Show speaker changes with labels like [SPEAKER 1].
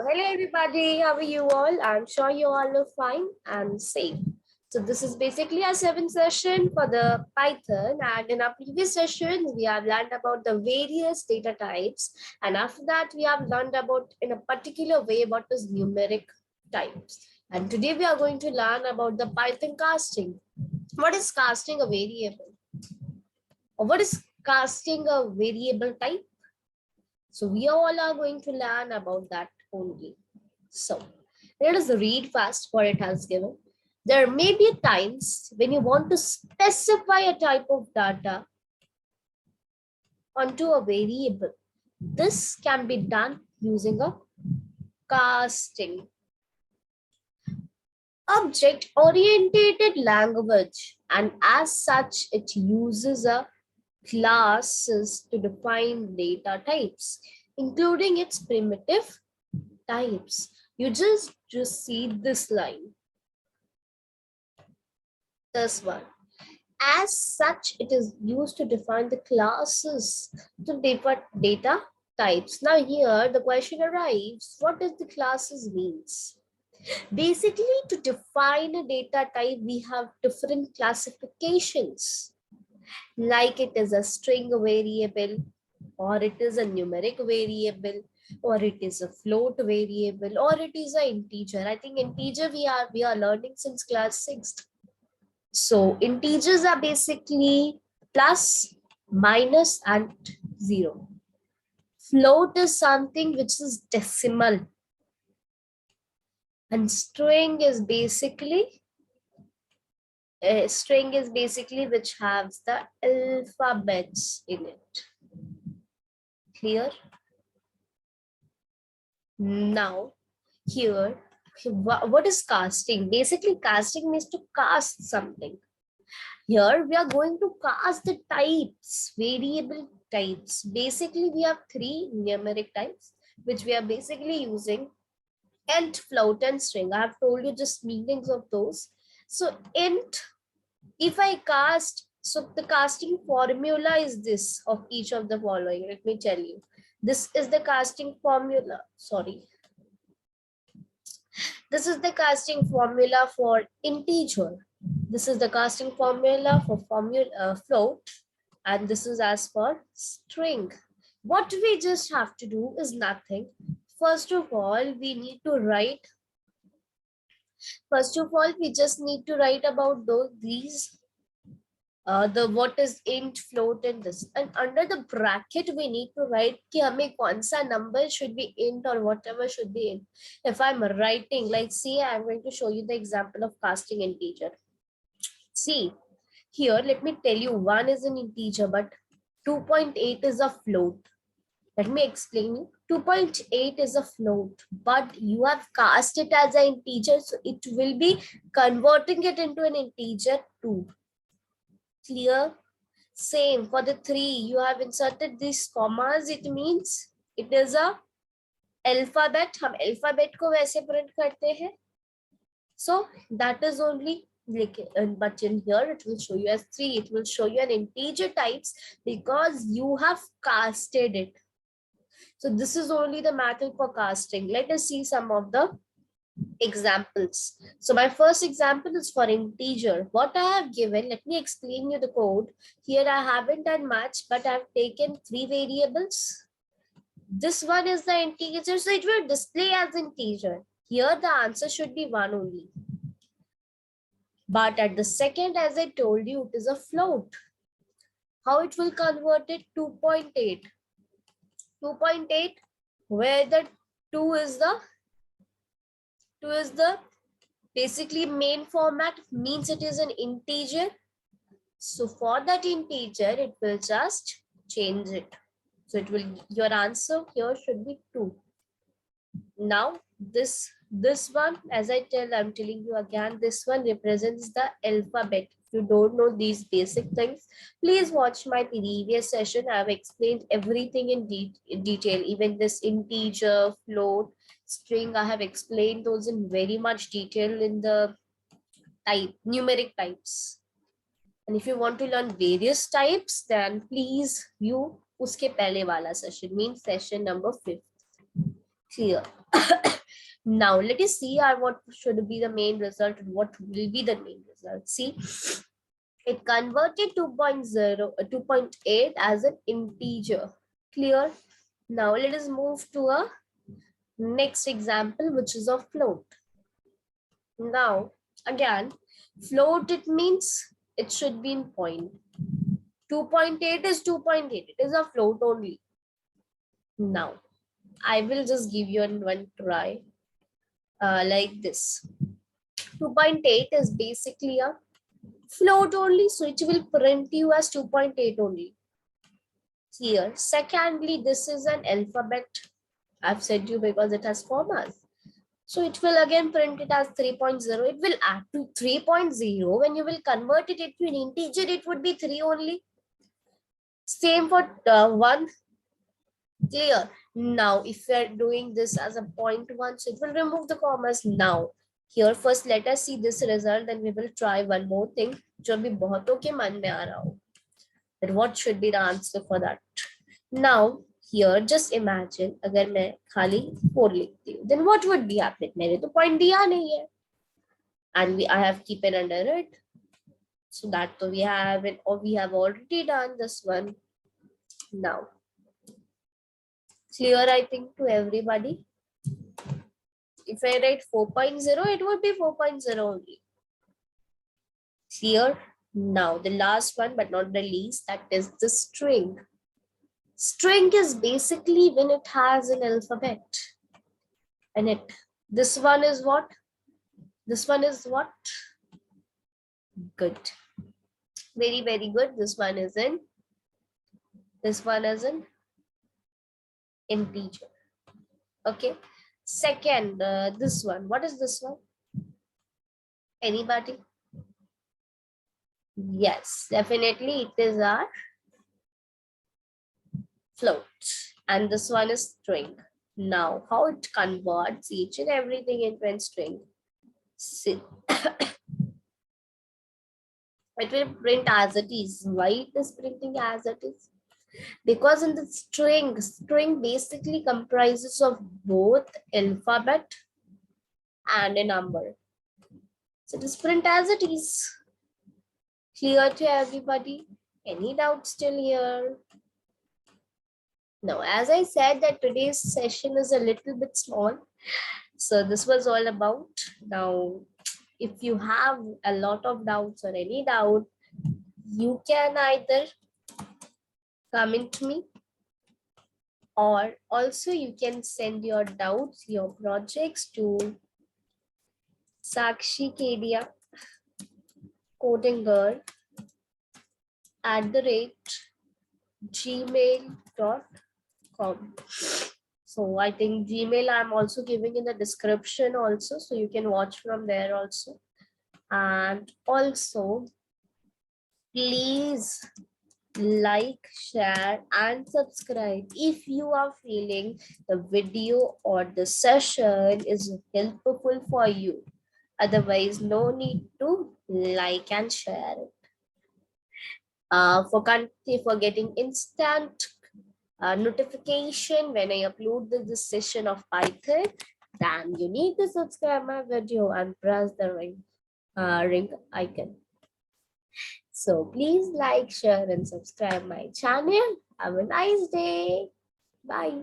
[SPEAKER 1] Hello everybody, how are you all? I'm sure you all are fine and safe. So this is basically a 7th session for the Python, and in our previous sessions we have learned about the various data types, and after that we have learned about in a particular way what is numeric types. And today we are going to learn about the Python casting. What is casting a variable? Or what is casting a variable type? So we all are going to learn about that only. So let us read fast what it has given. There may be times when you want to specify a type of data onto a variable. This can be done using a casting. Object-oriented language, and as such it uses a classes to define data types, including its primitive types. You just see this line, this one. As such, it is used to define the classes to different data types. Now here the question arrives, what does the classes means? Basically, to define a data type, we have different classifications. Like it is a string variable, or it is a numeric variable, or it is a float variable, or it is an integer. I think integer we are learning since class 6th. So integers are basically plus, minus, and 0. Float is something which is decimal, and string is basically which has the alphabets in it. Clear? Now here, what is casting? Basically casting means to cast something. Here we are going to cast the types, variable types. Basically we have 3 numeric types which we are basically using: int, float, and string. I have told you just meanings of those. So int, if I cast, so the casting formula is this of each of the following. Let me tell you. This is the casting formula. Sorry. This is the casting formula for integer. This is the casting formula for float. And this is as for string. What we just have to do is nothing. First of all, we just need to write about these the what is int, float, and this, and under the bracket we need to write कि हमें कौन सा number should be int or whatever should be int. If I'm writing, like, see, I'm going to show you the example of casting integer. See here, let me tell you, 1 is an integer but 2.8 is a float. Let me explain you. 2.8 is a float, but you have cast it as an integer, so it will be converting it into an integer 2. Clear? Same for the 3. You have inserted these commas. It means it is a alphabet. हम alphabet को वैसे print करते हैं. So that is only, but in here it will show you as 3. It will show you an integer types because you have casted it. So this is only the method for casting. Let us see some of the examples. So my first example is for integer. What I have given, let me explain you the code. Here I haven't done much, but I've taken 3 variables. This one is the integer, so it will display as integer. Here the answer should be 1 only. But at the second, as I told you, it is a float. How it will convert it? 2.8. 2.8, where the 2 is the basically main format, means it is an integer. So for that integer, it will just change it. So it will, your answer here should be 2. Now this one, as I'm telling you again, this one represents the alphabet. If you don't know these basic things, please watch my previous session. I have explained everything in detail, even this integer, float, string. I have explained those in very much detail in the numeric types. And if you want to learn various types, then please view uske pehle wala session, means session number 5. Clear? Now let us see what should be the main result and what will be the main result. See, it converted 2.8 as an integer. Clear? Now let us move to a next example, which is a float. Now, again, float, it means it should be in point. 2.8 is 2.8. It is a float only. Now, I will just give you one try like this. 2.8 is basically a float only, so it will print you as 2.8 only. Here, secondly, this is an alphabet. I've said you because it has commas. So it will again print it as 3.0. It will add to 3.0. When you will convert it into an integer, it would be 3 only. Same for 1. Clear? Now, if we are doing this as a 0.1, so it will remove the commas. Now, here first let us see this result, then we will try one more thing. जो अभी बहुतों के मन में आ रहा हो. Then what should be the answer for that? Now, here just imagine अगर मैं खाली 4 लिखती हूँ, then what would be happening? मैंने तो point दिया नहीं है, and I have keep it under it. So that we have it, or we have already done this one. Now, clear, I think, to everybody. If I write 4.0, it would be 4.0 only. Clear? Now, the last one, but not the least, that is the string. String is basically when it has an alphabet. And this one is what? This one is what? Good. Very, very good. This one is an integer. Okay. Second, this one. What is this one? Anybody? Yes, definitely it is our float. And this one is string. Now, how it converts each and everything into a string. See. It will print as it is. Why it is printing as it is? Because in the string basically comprises of both alphabet and a number. So it is print as it is. Clear to everybody? Any doubts still here? No, as I said that today's session is a little bit small. So this was all about. Now, if you have a lot of doubts or any doubt, you can either comment me, or also you can send your doubts, your projects to Sakshi Kedia Coding Girl @gmail.com. So I think Gmail I'm also giving in the description also, so you can watch from there also. And also, please like, share, and subscribe if you are feeling the video or the session is helpful for you. Otherwise, no need to like and share it. For getting instant notification when I upload this session of Python, then you need to subscribe my video and press the ring icon. So please like, share, and subscribe my channel. Have a nice day. Bye.